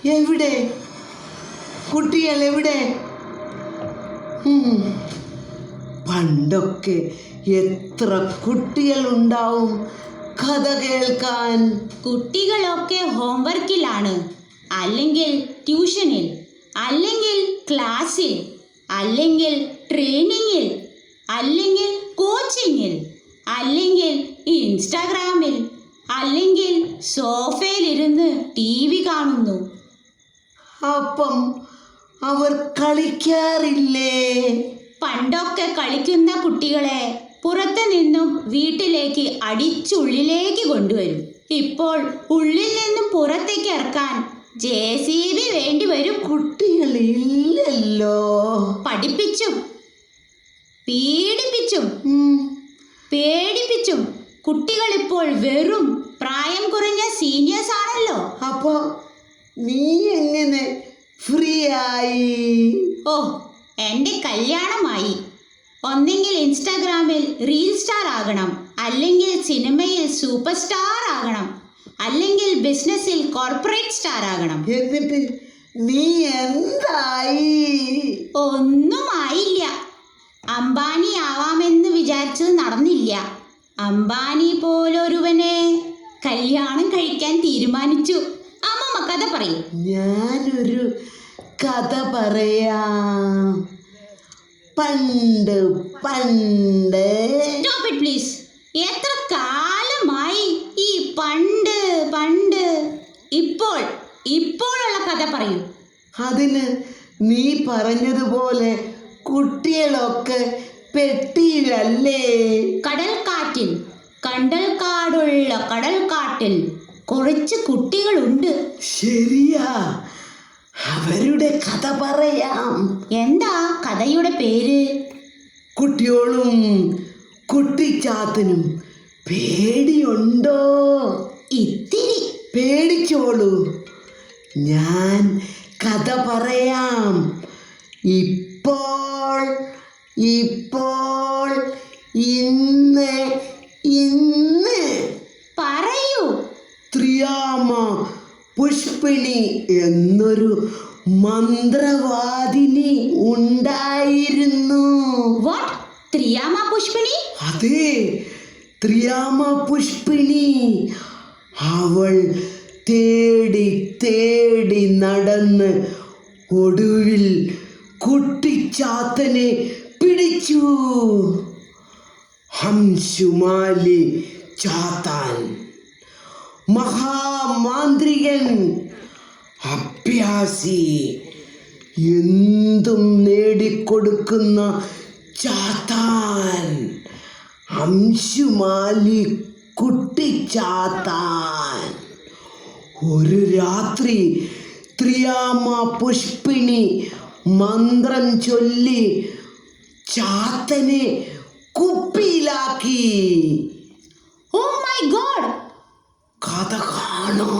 എവിടെ കുട്ടികൾ എവിടെ? പണ്ടൊക്കെ എത്ര കുട്ടികളുണ്ടാവും കഥ കേൾക്കാൻ. കുട്ടികളൊക്കെ ഹോംവർക്കിലാണ്, അല്ലെങ്കിൽ ട്യൂഷനിൽ, അല്ലെങ്കിൽ ക്ലാസ്സിൽ, അല്ലെങ്കിൽ ട്രെയിനിങ്ങിൽ, അല്ലെങ്കിൽ കോച്ചിങ്ങിൽ, അല്ലെങ്കിൽ ഇൻസ്റ്റാഗ്രാമിൽ, അല്ലെങ്കിൽ സോഫയിലിരുന്ന് TV കാണുന്നു. അപ്പം അവർ കളിക്കാറില്ലേ? പണ്ടൊക്കെ കളിക്കുന്ന കുട്ടികളെ പുറത്തു നിന്നും വീട്ടിലേക്ക് അടിച്ചുള്ളിലേക്ക് കൊണ്ടുവരും. ഇപ്പോൾ ഉള്ളിൽ നിന്നും പുറത്തേക്ക് ഇറക്കാൻ JCB വേണ്ടി വരും. കുട്ടികളില്ലല്ലോ. പഠിപ്പിച്ചും പേടിപ്പിച്ചും കുട്ടികൾ ഇപ്പോൾ വെറും പ്രായം കുറഞ്ഞ സീനിയേഴ്സ് ആണല്ലോ. അപ്പൊ നീ എങ്ങനെ ഫ്രീ ആയി? ഓ, എൻ്റെ കല്യാണമായി. ഒന്നെങ്കിൽ ഇൻസ്റ്റാഗ്രാമിൽ റീൽ സ്റ്റാർ ആകണം, അല്ലെങ്കിൽ സിനിമയിൽ സൂപ്പർ സ്റ്റാർ ആകണം, അല്ലെങ്കിൽ ബിസിനസ്സിൽ കോർപ്പറേറ്റ് സ്റ്റാർ ആകണം. എന്നിട്ട് നീ എന്തായി? ഒന്നും ആയില്ല. അംബാനി ആവാമെന്ന് വിചാരിച്ചത് നടന്നില്ല. അംബാനി പോലൊരുവനെ കല്യാണം കഴിക്കാൻ തീരുമാനിച്ചു. അമ്മമ്മ കഥ പറയും. ഞാനൊരു കഥ പറയാം. പണ്ട് പണ്ട്. Stop it please. എത്ര കാലമായി ഈ പണ്ട് പണ്ട്? ഇപ്പോഴുള്ള കഥ പറയൂ. അതിന് നീ പറഞ്ഞതുപോലെ കുട്ടികളൊക്കെ പെട്ടിയിലല്ലേ? കണ്ടൽക്കാടുള്ള കടൽക്കാട്ടിൽ കുറച്ച് കുട്ടികളുണ്ട്. ശരിയാ, അവരുടെ കഥ പറയാം. എന്താ കഥയുടെ പേര്? കുട്ടിയോളും കുട്ടിച്ചാത്തനും. പേടിയുണ്ടോ? ഇത്തിരി. പേടിച്ചോളൂ, ഞാൻ കഥ പറയാം. ഇപ്പോൾ ഇന്ന് പറയൂ. ത്രിയാമ പുഷ്പിണി എന്നൊരു മന്ത്രവാദിനി ഉണ്ടായിരുന്നു. വാട്ട്? ത്രിയാമ പുഷ്പിണി? അതെ, ത്രിയാമ പുഷ്പിണി. അവൾ തേടി നടന്ന് ഒടുവിൽ കുട്ടിച്ചാത്തനെ പിടിച്ചു. ഹംസുമാലി ചാത്താൻ, മഹാമാന്ത്രികൻ, അഭ്യാസി, എന്തും നേടിക്കൊടുക്കുന്ന ചാത്താൻ, ഹംസുമാലി കുട്ടിച്ചാത്താൻ. ഒരു രാത്രി ത്രിയാമ പുഷ്പിണി മന്ത്രം ചൊല്ലി ചാത്തനെ കുപ്പിയിലാക്കി. Oh my God! കഥ കാണോ?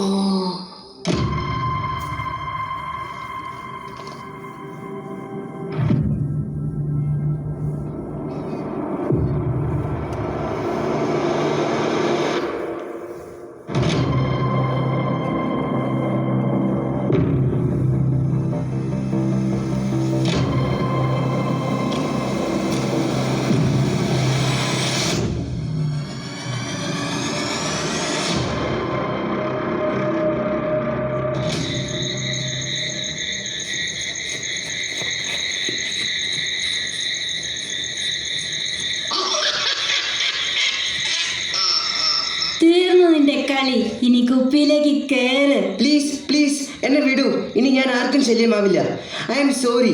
തീർന്നു നിന്റെ കളി. ഇനി കുപ്പിയിലേക്ക് കേറ്. പ്ലീസ് എന്നെ വിടൂ. ഇനി ഞാൻ ആർക്കും ശല്യമാവില്ല. I am sorry.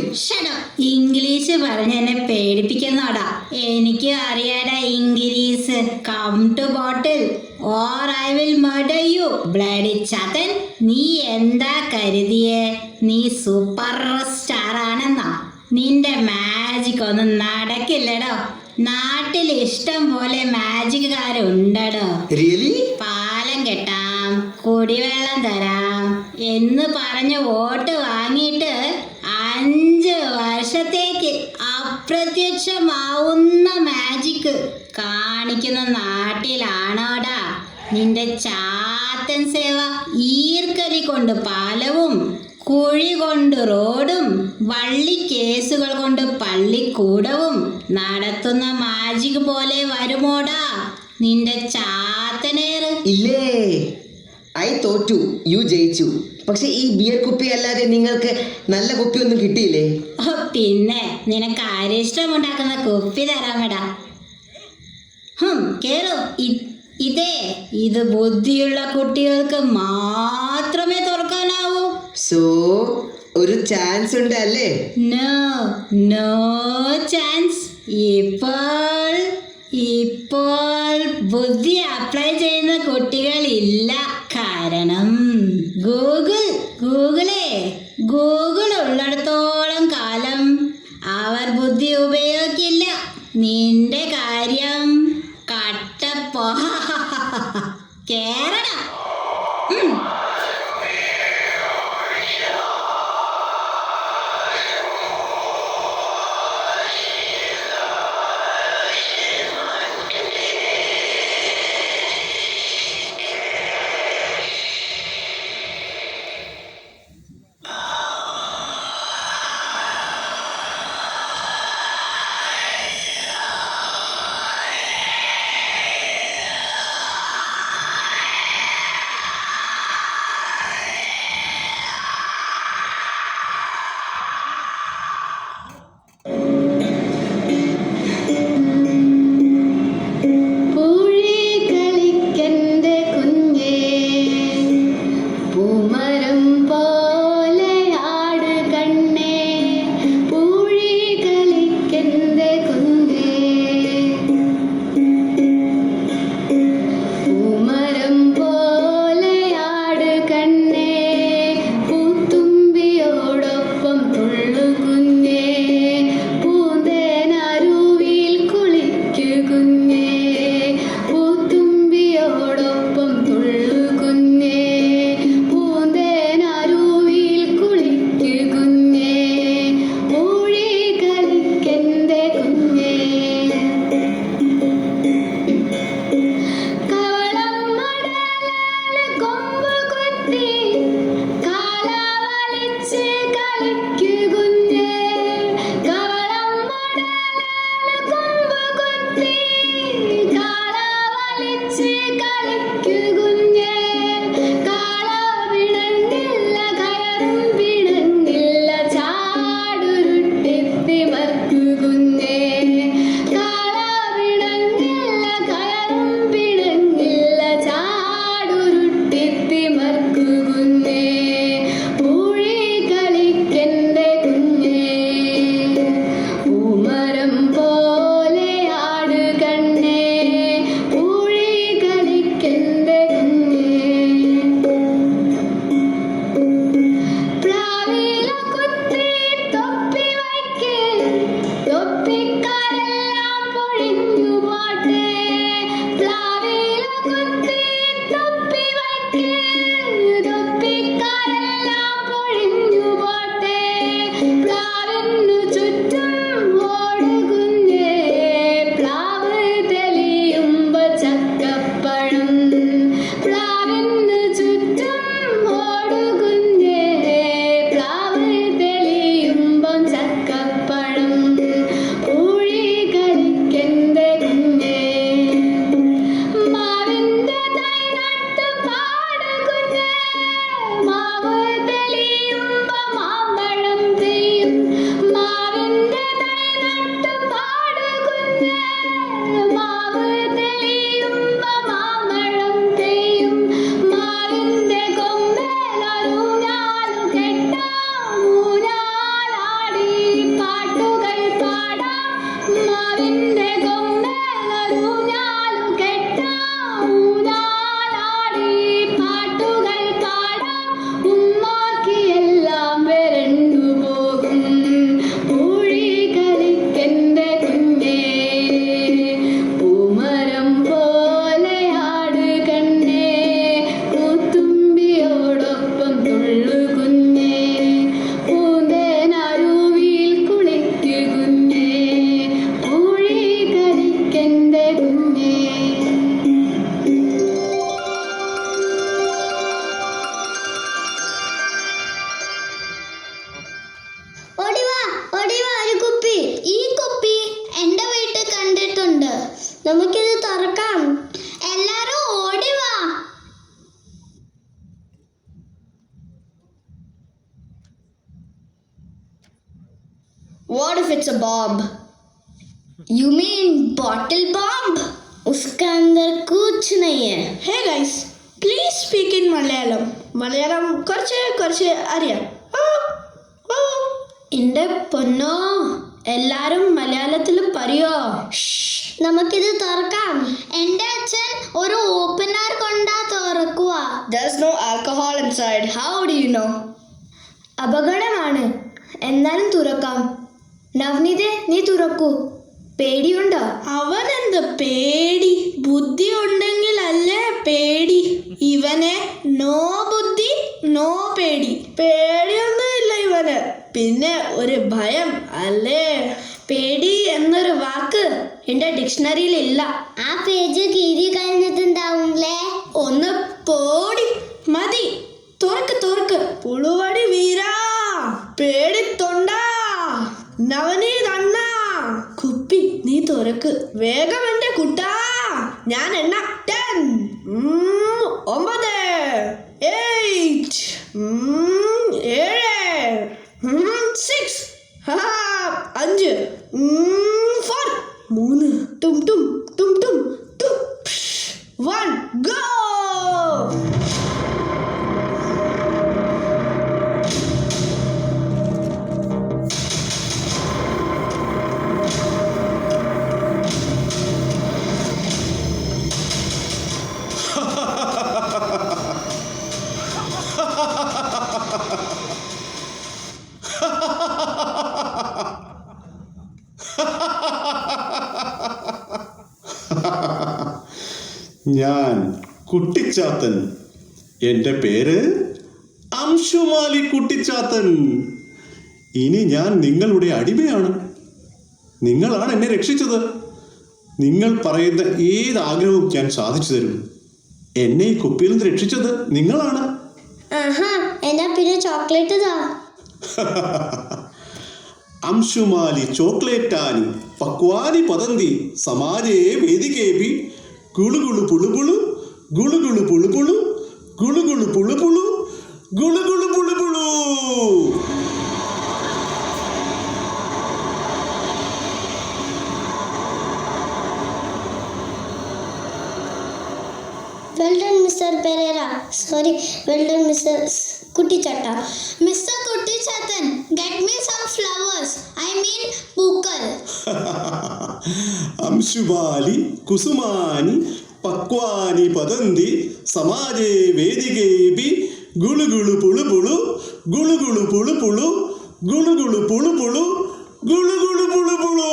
ഇംഗ്ലീഷ് പറഞ്ഞ് എന്നെ പേടിപ്പിക്കുന്നോടാ. എനിക്ക് അറിയാടാ English. Come to bottle or I will murder you bloody Chathan. നീ എന്താ കരുതിയേ നീ സൂപ്പർ സ്റ്റാർ ആണെന്നാ? നിന്റെ മാജിക് ഒന്നും നടക്കില്ലടോ. നാട്ടിൽ ഇഷ്ടം പോലെ മാജിക്കുകാരുണ്ടടോ. പാലം കെട്ടാം, കുടിവെള്ളം തരാം എന്ന് പറഞ്ഞ് വോട്ട് വാങ്ങിയിട്ട് 5 വർഷത്തേക്ക് അപ്രത്യക്ഷമാവുന്ന മാജിക് കാണിക്കുന്ന നാട്ടിലാണോടാ നിന്റെ ചാത്തൻ സേവ? ഈർക്കലി കൊണ്ട് പാലവും കൊണ്ട് റോഡും വള്ളി കേസുകൾ കൊണ്ട് പള്ളിക്കൂടവും നടത്തുന്ന മാജിക് പോലെ വരുമോടാ നിന്റെ ചാത്തനേറ്. ഇല്ലേ, ഐ തോറ്റു, യു ജയിച്ചു. പക്ഷെ ഈ ബിയർ കുപ്പി അല്ലാതെ നിങ്ങൾക്ക് നല്ല കുപ്പിയൊന്നും കിട്ടിയില്ലേ? ഓ, പിന്നെ നിനക്ക് അരിഷ്ടമുണ്ടാക്കുന്ന കുപ്പി തരാമെടാ. കേറു. ഇത് ബുദ്ധിയുള്ള കുട്ടികൾക്ക് മാത്രമേ തുറക്കാനാവൂ. സോ ഒരു ചാൻസ് ഉണ്ട് അല്ലേ? No, no chance. ഇപ്പോൾ ബുദ്ധി അപ്ലൈ ചെയ്യുന്ന കുട്ടികളില്ല. കാരണം ഗൂഗിൾ ഉള്ളിടത്തോളം കാലം അവർ ബുദ്ധി ഉപയോഗിക്കില്ല. നിന്റെ കാര്യം കട്ടപ്പോ. കേറടാ. What if it's a bomb? You mean bottle bomb? उसका अंदर कुछ नहीं है. Hey guys, please speak in Malayalam. Malayalam കുറച്ച് അറിയാം. എന്റെ പൊന്നോ, എല്ലാരും മലയാളത്തിൽ പറയോ? നമുക്കിത് തുറക്കാം. എന്റെ അച്ഛൻ ഒരു ഓപ്പണർ കൊണ്ടാ തുറക്കുക. There's no alcohol inside. How do you know? അപകടമാണ്, എന്നാലും തുറക്കാം. നവ്നീതെ, നീ തുറക്കൂ. പേടിയുണ്ടോ? അവനെന്ത് പേടി? ബുദ്ധി ഉണ്ടെങ്കിൽ അല്ലേ പേടി. ഇവനെ നോ ബുദ്ധി നോ പേടി. പേടിയൊന്നുമില്ല ഇവന്, പിന്നെ ഒരു ഭയം അല്ലേ? പേടി എന്നൊരു വാക്ക് എന്റെ ഡിക്ഷണറിയിൽ ഇല്ല. ആ പേജ് കീറി കഴിഞ്ഞിട്ടുണ്ടാവുംലേ. ഒന്ന് പോടി. മതി, തുറക്ക്. പുളുവടി വീരാ, പേടിത്തൊണ്ട, നവനീതണ്ണ, കുപ്പി നീ തുറക്ക് വേഗം എന്റെ കുട്ടാ. ഞാൻ എണ്ണ 10, 9, 8, 7, 6, 5, 4, 3, ടും ടും ടും ടും ടും 1 ഗോ. ഞാൻ കുട്ടിച്ചാത്തൻ. എൻ്റെ പേര് അംശുമാലി കുട്ടിച്ചാത്തൻ. ഇനി ഞാൻ നിങ്ങളുടെ അടിമയാണ്. നിങ്ങളാണ് എന്നെ രക്ഷിച്ചത്. നിങ്ങൾ പറയുന്ന ഏത് ആഗ്രഹവും ഞാൻ സാധിച്ചു തരും. എന്നെ ഈ കുപ്പിയിൽ നിന്ന് രക്ഷിച്ചത് നിങ്ങളാണ്. ആഹാ, എന്നാ പിന്നെ ചോക്ലേറ്റ് താ. അംശുമാലി ചോക്ലേറ്റാനി പക്വാനി പതന്തി സമാജേ വേദികേപി ഗുളുഗുളു പുളുപുളു ഗുളുഗുളു പുളുപുളു ഗുളുഗുളു പുളുപുളു ഗുളുഗുളു പുളുപുളു. Well done, Mr. Pereira. Sorry, well done, Mr. Kuttichatta. Mr. Kuttichattan, get me some flowers. I mean, പൂക്കൾ. അംശുമാലി കുസുമാനി പക്വാനി പതന്തി സമാജേ വേദികേപി ഗുളുഗുളു പുളുപുളു ഗുളുഗുളു പുളുപുളു ഗുളുഗുളു പുളുപുളു ഗുളുഗുളു പുളുപുളു.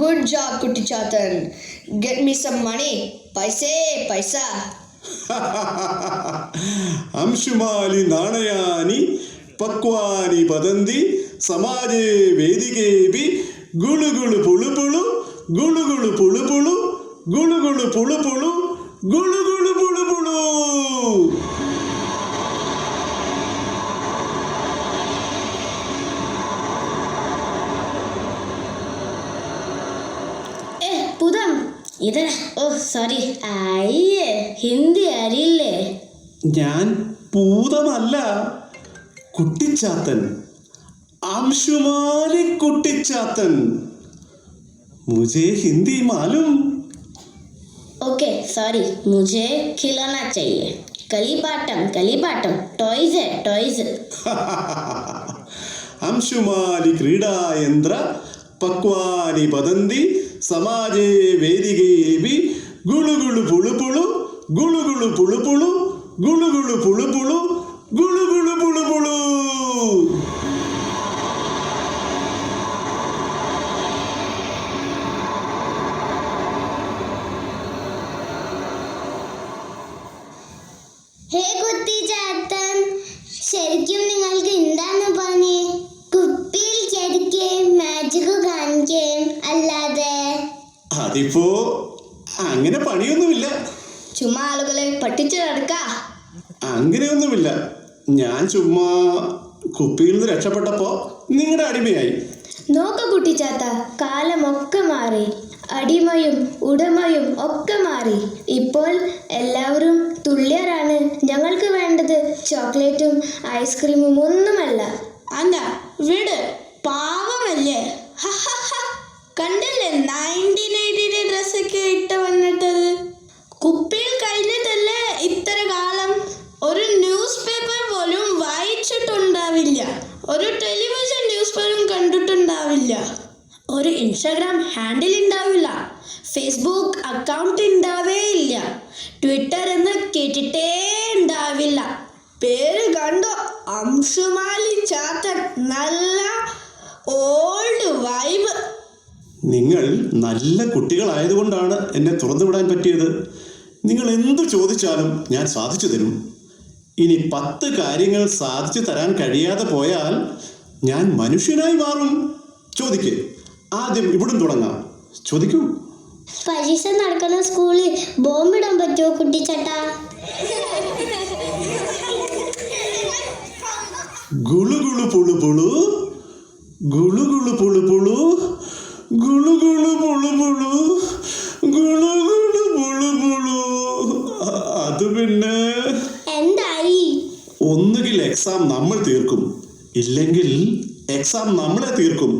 Good job, Kuttichatan. Get me some money. Paisa. അംശുമാലി നാണയാനി പക്വാനി പതന്തി സമാജേ വേദികേപി ഗുളുഗുളു പുളുപുളു ഗുളുഗുളു പുളുപുളു ഗുളുഗുളു പുളുപുളു ഗുളുഗുളു പുളുപുളു. പുതം ഇത്. ഓ സോറി, അയ്യേ, ഹിന്ദി അറിയില്ലേ? ഞാൻ ഭൂതമല്ല, കുട്ടിച്ചാത്തൻ. അംശുമാലി കുട്ടിച്ചാത്തൻ. മുझे ഹിന്ദി മാലൂം. ओके सॉरी, मुझे खिलौना चाहिए. കളിപ്പാട്ടം, ടോയ്സ്. അംശുമാലി ക്രീഡായന്ത്ര പക്വാനി പതന്തി സമാജേ വേദികേപി ഗുളുഗുളു പുളുപുളു ഗുളുഗുളു പുളുപുളു ഗുളുഗുളു പുളുപുളു ഗുളുഗുളു പുളുപുളു. ഹേ കുട്ടിച്ചാത്തൻ, ശരിക്കും നിങ്ങൾക്ക് എന്താണ് പണി? കുപ്പിയിൽ ശരിക്കും മാജിക് കാണിക്കും അല്ലാതെ? അതിപ്പോ അങ്ങനെ പണിയൊന്നുമില്ല. ചുമ്മാ ആളുകളെ പട്ടിച്ച് നടക്ക. അങ്ങനെയൊന്നുമില്ല. ഞാൻ ചുമ്മാ കുപ്പിയിൽ നിന്ന് രക്ഷപ്പെട്ടപ്പോ നിങ്ങളുടെ അടിമയായി. നോക്ക കുട്ടിച്ചാത്ത, കാലമൊക്കെ മാറി. അടിമയും ഉടമയും ഒക്കെ മാറി. ഇപ്പോൾ എല്ലാവരും തുല്യരാണ്. ഞങ്ങൾക്ക് വേണ്ടത് ചോക്ലേറ്റും ഐസ്ക്രീമും ഒന്നുമല്ല. അന്താ വിട്, പാവമല്ലേ. കണ്ടില്ലേ 1980 ഡ്രസ്സൊക്കെ ഇട്ട് വന്നിട്ടത്. കുപ്പിയിൽ കഴിഞ്ഞതല്ലേ ഇത്ര കാലം. ഒരു ന്യൂസ് പേപ്പർ പോലും വായിച്ചിട്ടുണ്ടാവില്ല. ഒരു ടെലിവിഷൻ ന്യൂസ് പോലും കണ്ടിട്ടുണ്ടാവില്ല. ഒരു ഇൻസ്റ്റാഗ്രാം ഹാൻഡിൽ ഉണ്ടാവില്ല. ഫേസ്ബുക്ക് അക്കൗണ്ട് ഉണ്ടാവേ ഇല്ല. ട്വിറ്റർ എന്ന് കേട്ടിട്ടേ ഉണ്ടാവില്ല. പേര് കണ്ടോ, അംശുമാലി ചാത്തൻ. നല്ല ഓൾഡ് വൈബ്. നിങ്ങൾ നല്ല കുട്ടികളായതുകൊണ്ടാണ് എന്നെ തുറന്നുവിടാൻ പറ്റിയത്. നിങ്ങൾ എന്തു ചോദിച്ചാലും ഞാൻ സാധിച്ചു തരും. ഇനി 10 കാര്യങ്ങൾ സാധിച്ചു തരാൻ കഴിയാതെ പോയാൽ ഞാൻ മനുഷ്യനായി മാറും. ചോദിക്കേ, ആദ്യം ഇവിടുന്ന് തുടങ്ങാം. ചോദിക്കൂ. പരീക്ഷ നടക്കുന്ന സ്കൂളിൽ ബോംബിടാൻ പറ്റുമോ കുട്ടിച്ചേട്ടാ? ഗുളു ഗുളു പുളു പുളു, ഗുളു ഗുളു പുളു പുളു, ഗുളു ഗുളു പുളു പുളു, ഗുളു ഗുളു പുളു പുളു. അത് പിന്നെ എന്തായി? ഒന്നുകിൽ എക്സാം നമ്മൾ തീർക്കും, ഇല്ലെങ്കിൽ എക്സാം നമ്മളെ തീർക്കും.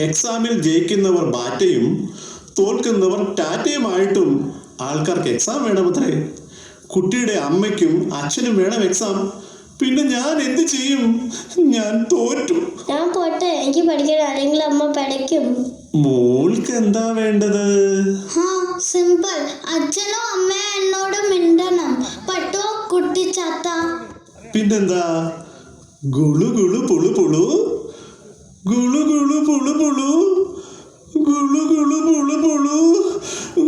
എക്സാമിൽ ജയിക്കുന്നവർ ബാറ്റയും തോൽക്കുന്നവർ ടാറ്റയുമായിട്ടും ആൾക്കാർക്ക് എക്സാം വേണമത്രേ. കുട്ടിയുടെ അമ്മയ്ക്കും അച്ഛനും വേണം എക്സാം. പിന്നെ ഞാൻ എന്ത് ചെയ്യും? ഞാൻ തോറ്റു. ഞാൻ പോട്ടെ, എനിക്ക് പഠിക്കണം, അല്ലെങ്കിൽ അമ്മ പഠിക്കും. മോൾക്ക് എന്താ വേണ്ടത്? സിമ്പിൾ. അച്ഛനോ അമ്മയോ എന്നോട് മിണ്ടണം. പട്ടോ കുട്ടിച്ചാത്ത? പിന്നെന്താ? ഗുളു ഗുളു പുളു പുളു, ഗുളു ഗുളു പുളു പുളു, ഗുളു ഗുളു പുളു പുളു,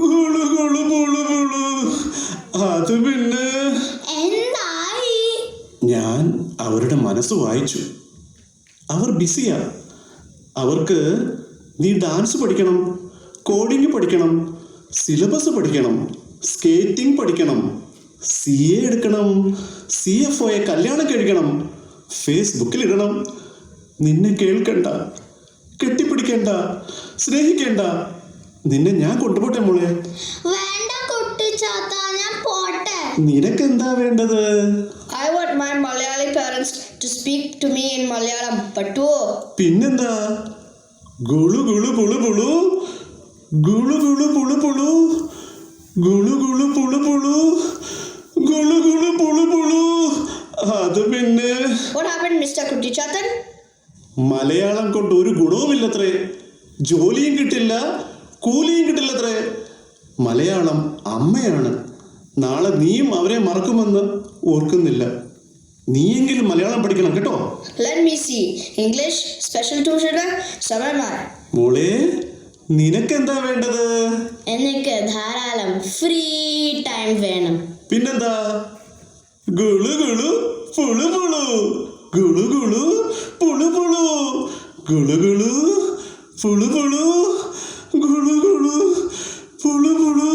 ഗുളു ഗുളു പുളു പുളു. അത് പിന്നെ എന്തായി? ഞാൻ അവരുടെ മനസ്സ് വായിച്ചു. അവർ ബിസിയാ. അവർക്ക് നീ ഡാൻസ് പഠിക്കണം, കോഡിങ് പഠിക്കണം, സിലബസ് പഠിക്കണം, സ്കേറ്റിംഗ് പഠിക്കണം, CA എടുക്കണം, CFOയെ കല്യാണം കഴിക്കണം, ഫേസ്ബുക്കിൽ ഇടണം. നിന്നെ കേൾക്കണ്ട, കെട്ടിപ്പിടിക്കണ്ട, സ്നേഹിക്കണ്ട. നിന്നെ ഞാൻ കൊണ്ടുപോട്ടെ മോളെ? വേണ്ട കുട്ടിച്ചാത്ത, ഞാൻ പോട്ടെ. നിനക്കെന്താ വേണ്ടത്? I want my Malayali parents to speak to me in Malayalam. പറ്റുമോ? പിന്നെന്താ? ഗുളു ഗുളു പുളു പുളു, ഗുളു ഗുളു പുളു പുളു, ഗുളു ഗുളു പുളു പുളു, ഗുളു ഗുളു പുളു പുളു. അത് പിന്നെ What happened, Mr. Kuttichathan? Malayalam കൊണ്ട് ഒരു ഗുണവുമില്ലത്രേ. ജോലിയും കിട്ടില്ല, കൂലിയും കിട്ടില്ലത്രേ. മലയാളം അമ്മയാണ്. നാളെ നീയും അവരെ മറക്കുമെന്ന് ഓർക്കുന്നില്ല. നീയെങ്കിലും മലയാളം പഠിക്കണം കേട്ടോ. Let me see. English, special tuition, സമയമായി. മോളെ, നിനക്കെന്താ വേണ്ടത്? എനിക്ക് ധാരാളം ഫ്രീ ടൈം വേണം. പിന്നെന്താ? ഗുളു ഗുളു പുളു പുളു, ഗുളു ഗുളു പുളു പുളു, ഗുളു ഗുളു പുളു പുളു, ഗുളു ഗുളു പുളു പുളു.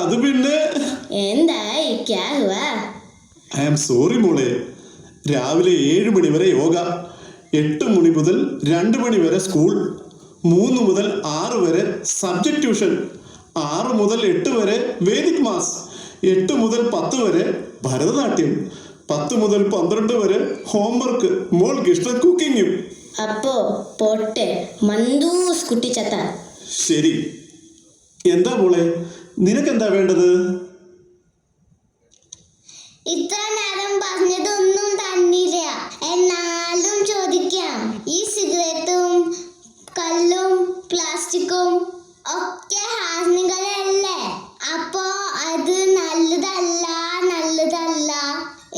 അത് പിന്നെ എന്തായി? ക്യാ ഹുവാ? ഐ ആം സോറി മോളെ. രാവിലെ 7 മണി വരെ യോഗ, 8 മണി മുതൽ 2 മണി വരെ സ്കൂൾ, 3 മുതൽ 6 വരെ സബ്ജക്ട് ട്യൂഷൻ, 6 മുതൽ 8 വരെ വേദിക് മാസ്, 8 മുതൽ 10 വരെ ഭരതനാട്യം, 10 മുതൽ 12 വരെ ഹോംവർക്ക്, മോൾക്ക് ഇഷ്ടം കുക്കിങ്ങും. അപ്പോ പോട്ടെ, മന്ദൂസ് കുട്ടിച്ചാത്ത. ശരി. എന്താ മോളെ, നിനക്കെന്താ വേണ്ടത്? ഇത്ര നേരം പറഞ്ഞതൊന്നും തന്നില്ല, എന്നാലും ചോദിക്കാം. ഈ സിഗരറ്റും കല്ലും പ്ലാസ്റ്റിക്കും ഒക്കെ ഹാനികളല്ലേ? അപ്പോ അത് നല്ലതല്ല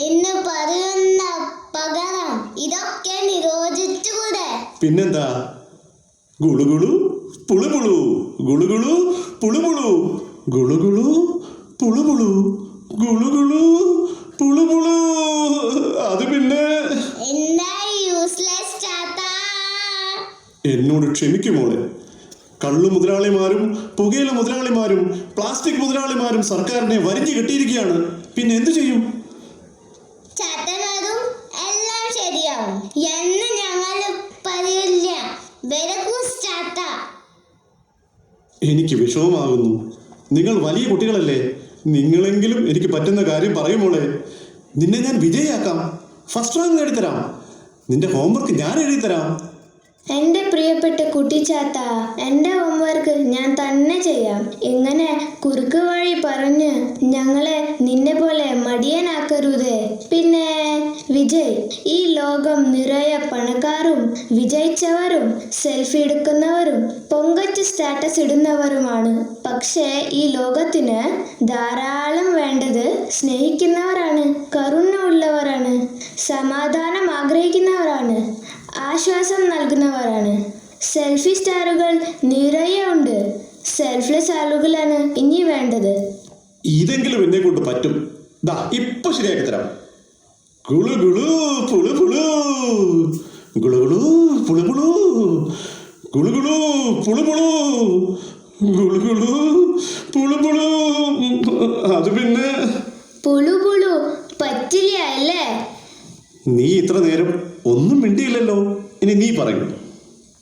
എന്ന് പറയുന്ന പകരം ഇതൊക്കെ നിരോധിച്ചുകൂടെ? പിന്നെന്താ? ഗുളുഗുളു പുളുപുളു, ഗുളുഗുളു പുളുപുളു, ഗുളുഗുളു പുളുപുളു, ഗുളുഗുളു പുളുപുളു. അത് പിന്നെ എന്താ യൂസ്ലെസ് ചാത്ത? എന്നോട് ക്ഷമിക്കുമോളെ. കള്ളു മുതലാളിമാരും പുകയില മുതലാളിമാരും പ്ലാസ്റ്റിക് മുതലാളിമാരും സർക്കാരിനെ വരിഞ്ഞു കെട്ടിയിരിക്കുകയാണ്. പിന്നെ എന്തു ചെയ്യും? ചാത്തൻ വരും, എല്ലാം ശരിയാവും എന്ന് ഞങ്ങൾ പറയില്ല. എനിക്ക് വിഷമമാകുന്നു. നിങ്ങൾ വലിയ കുട്ടികളല്ലേ, നിങ്ങളെങ്കിലും എനിക്ക് പറ്റുന്ന കാര്യം പറയുമോളെ. നിന്നെ ഞാൻ വിജയിയാക്കാം, ഫസ്റ്റ് റാങ്ക് നേടിത്തരാം, നിന്റെ ഹോംവർക്ക് ഞാൻ എഴുതിത്തരാം. എൻ്റെ പ്രിയപ്പെട്ട കുട്ടിച്ചാത്ത, എൻ്റെ ഹോംവർക്ക് ഞാൻ തന്നെ ചെയ്യാം. ഇങ്ങനെ കുറുക്ക് വഴി പറഞ്ഞ് ഞങ്ങളെ നിന്നെ പോലെ മടിയനാക്കരുതേ. പിന്നെ വിജയ്, ഈ ലോകം നിറയെ പണക്കാരും വിജയിച്ചവരും സെൽഫി എടുക്കുന്നവരും പൊങ്കച്ച് സ്റ്റാറ്റസ് ഇടുന്നവരുമാണ്. പക്ഷേ ഈ ലോകത്തിന് ധാരാളം വേണ്ടത് സ്നേഹിക്കുന്നവരാണ്, കരുണ ഉള്ളവരാണ്, സമാധാനം ആഗ്രഹിക്കുന്നവരാണ്, ആശ്വാസം നൽകുന്നവരാണ്. സെൽഫി സ്റ്റാറുകൾ നിറയെ ഉണ്ട്. സെൽഫ്ലെസ് ആളുകളാണ് ഇനി വേണ്ടത്. ഇതെങ്കിലും എന്നെ കൊണ്ട് പറ്റും. ദാ ഇപ്പൊ ശരിയാക്കി തരാം. ഗുളു ഗുളു പുളു പുളു, ഗുളു ഗുളു പുളു പുളു, ഗുളു ഗുളു പുളു പുളു, ഗുളു ഗുളു പുളു പുളു. അത് പിന്നെ പുളു പുളു പറ്റില്ല അല്ലേ? നീ ഇത്ര നേരം ഒന്നും മിണ്ടിയില്ലല്ലോ, ഇനി നീ പറയൂ.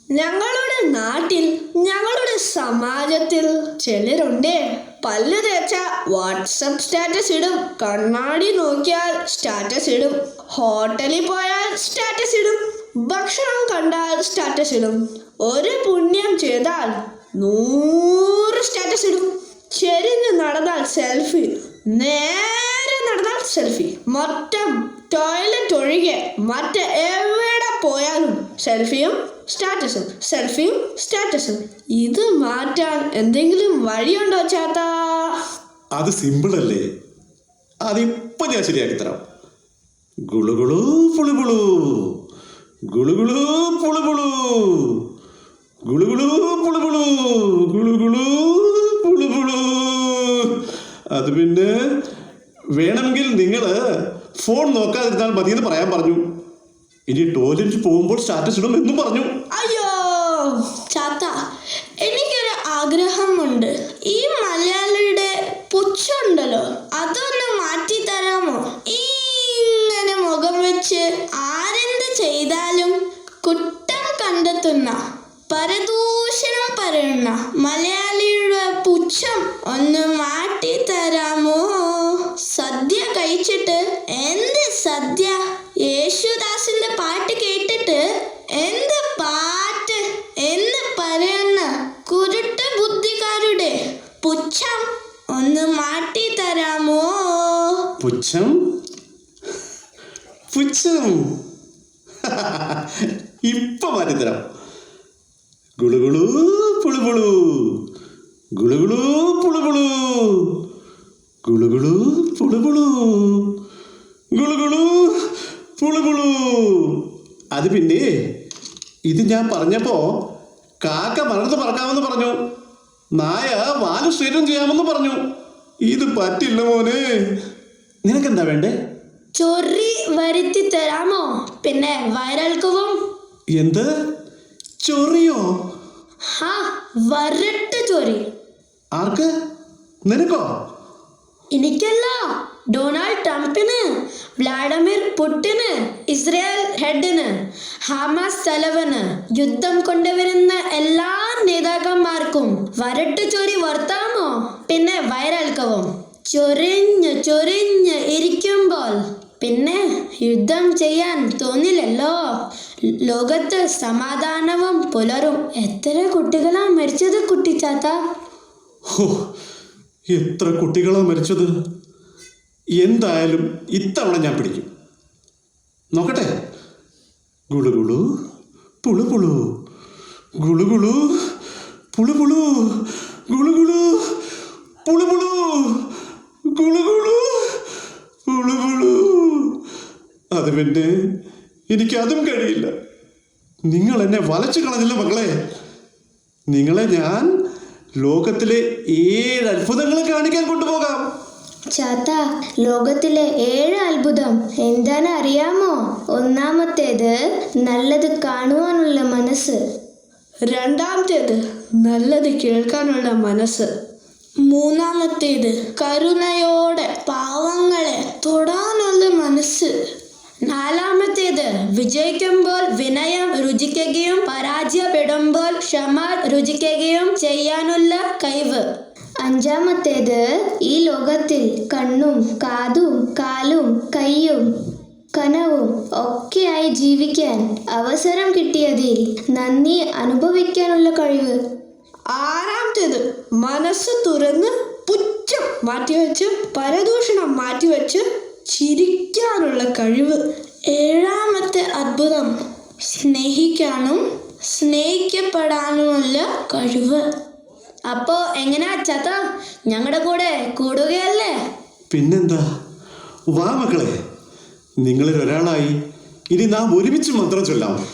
ഞങ്ങളുടെ നാട്ടിൽ, ഞങ്ങളുടെ സമാജത്തിൽ ചിലരുണ്ട് പല്ല് തേച്ച വാട്സപ്പ് സ്റ്റാറ്റസ് ഇടും, കണ്ണാടി നോക്കിയാൽ സ്റ്റാറ്റസ് ഇടും, ഹോട്ടലിൽ പോയാൽ സ്റ്റാറ്റസ് ഇടും, ഭക്ഷണം കണ്ടാൽ സ്റ്റാറ്റസ് ഇടും, ഒരു പുണ്യം ചെയ്താൽ 100 സ്റ്റാറ്റസ് ഇടും, ചെരിഞ്ഞ് നടന്നാൽ സെൽഫി, നേരെ നടന്നാൽ സെൽഫി, മൊത്തം ടോയ്ലറ്റ് ഒഴികെ മറ്റെവിടെ പോയാലും സെൽഫിയും സ്റ്റാറ്റസും, സെൽഫിയും സ്റ്റാറ്റസും. ഇത് മാറ്റാൻ എന്തെങ്കിലും വഴിയുണ്ടോ ചാത്താ? അത് സിമ്പിൾ അല്ലേ, അതിപ്പോ ഞാൻ ശരിയാക്കി തരാം. ഗുളുഗുളു പുളുപുളു, ഗുളുഗുളു പുളുപുളു, ഗുളുഗുളു പുളുപുളു, ഗുളുഗുളു പുളുപുളു. അത് പിന്നെ വേണമെങ്കിൽ നിങ്ങൾ ഫോൺ നോക്കാതിരുന്നാൽ മതിയെന്ന് പറയാൻ പറഞ്ഞു. ഇനി ടോയ്ലറ്റിൽ പോകുമ്പോൾ സ്റ്റാറ്റസ് ഇടും എന്നും പറഞ്ഞു. അയ്യോ ചാത്ത, എനിക്കൊരു ആഗ്രഹമുണ്ട്. ഈ മലയാളിയുടെ പുച്ഛമുണ്ടല്ലോ, അതൊന്ന് മാറ്റി തരാമോ? ഇങ്ങനെ മുഖം വെച്ച് ആരെന്ത് ചെയ്താലും കുറ്റം കണ്ടെത്തുന്ന, പരദൂഷണം പറയുന്ന മലയാളിയുടെ പുച്ഛം ഒന്ന് മാറ്റി തരാമോ? സദ്യ കഴിച്ചിട്ട് എന്ത് സദ്യ, യേശുദാസിന്റെ പാട്ട് കേട്ടിട്ട് എന്ത് പാട്ട് എന്ന് പറയുന്ന കുരുട്ട് ബുദ്ധിക്കാരുടെ പുച്ഛം ഒന്ന് മാറ്റി തരാമോ? പുച്ഛം പുച്ഛം ഇപ്പൊ മാറ്റിത്തരാം. ഗുളുഗുളു പുളുപുളു, ഗുളുഗുളു പുളുപുളു, ഗുളുഗുളു പുളുപുളു, ഗുളുഗുളു പുളുപുളു. അത് പിന്നെ ഇത് ഞാൻ പറഞ്ഞപ്പോ കാക്ക മറന്ന് പറക്കാമെന്ന് പറഞ്ഞു, നായ വാല് സ്ട്രേറ്റും ചെയ്യാമെന്ന് പറഞ്ഞു. ഇത് പറ്റില്ല മോനെ. നിനക്കെന്താ വേണ്ടേ? ചൊറി വരുത്തി തരാമോ? പിന്നെ വയറൽക്കവും. എന്ത് ചൊറിയോ? ഹാ, വരട്ട് ചൊറി. ആർക്ക്? നിനക്കോ? എനിക്കല്ല, ഡൊണാൾഡ് ട്രംപിന്, വ്ളാഡിമിർ പുടിന്, ഇസ്രായേൽ ഹെഡിന്, ഹമാസ് തലവന്, യുദ്ധം കൊണ്ടുവരുന്ന എല്ലാ നേതാക്കന്മാർക്കും വരട്ട് ചൊറി വർത്താമോ? പിന്നെ വയറൽക്കവും. ചൊറിഞ്ഞ് ചൊറിഞ്ഞ് ഇരിക്കുമ്പോൾ പിന്നെ യുദ്ധം ചെയ്യാൻ തോന്നില്ലല്ലോ. ലോകത്ത് സമാധാനവും പുലരും. എത്ര കുട്ടികളാ മരിച്ചത് കുട്ടിച്ചാത്ത? ഹോ, എത്ര കുട്ടികളാ മരിച്ചത്. എന്തായാലും ഇത്തവണ ഞാൻ പിടിക്കും. നോക്കട്ടെ. ഗുളുഗുളു പുളുപുളു, ഗുളുഗുളു പുളുപുളു, ഗുളുഗുളു പുളുപുളു, ഗുളുഗുളു പുളുപുളു. അത് പിന്നെ എനിക്കതും കഴിയില്ല. നിങ്ങൾ എന്നെ വലച്ചു കളഞ്ഞില്ല മക്കളെ. നിങ്ങളെ ഞാൻ ലോകത്തിലെ 7 അത്ഭുതങ്ങൾ കാണിക്കാൻ കൊണ്ടുപോകാം. ചാത്ത, ലോകത്തിലെ 7 അത്ഭുതം എന്താണ് അറിയാമോ? ഒന്നാമത്തേത് നല്ലത് കാണുവാനുള്ള മനസ്സ്, രണ്ടാമത്തേത് നല്ലത് കേൾക്കാനുള്ള മനസ്സ്, മൂന്നാമത്തേത് കരുണയോടെ പാവങ്ങളെ തൊടാനുള്ള മനസ്സ്, നാലാമത്തേത് വിജയിക്കുമ്പോൾ വിനയം രുചിക്കുകയും പരാജയപ്പെടുമ്പോൾ ക്ഷമ രുചിക്കുകയും ചെയ്യാനുള്ള കഴിവ്. അഞ്ചാമത്തേത് ഈ ലോകത്തിൽ കണ്ണും കാതും കാലും കൈയും കനവും ഒക്കെയായി ജീവിക്കാൻ അവസരം കിട്ടിയതിൽ നന്ദി അനുഭവിക്കാനുള്ള കഴിവ്. ആറാമത്തേത് മനസ്സ് തുറന്ന് പുച്ഛം മാറ്റിവെച്ച് പരദൂഷണം മാറ്റിവെച്ച് ചിരിക്കാനുള്ള കഴിവ്. ഏഴാമത്തെ അത്ഭുതം സ്നേഹിക്കാനും സ്നേഹിക്കപ്പെടാനുമുള്ള കഴിവ്. അപ്പോ എങ്ങനെയാ ചാത്ത, ഞങ്ങളുടെ കൂടെ കൂടുകയല്ലേ? പിന്നെന്താ, വാ മക്കളെ, നിങ്ങളിൽ ഒരാളായി ഇനി നാം ഒരുമിച്ച് മന്ത്രം ചൊല്ലാം.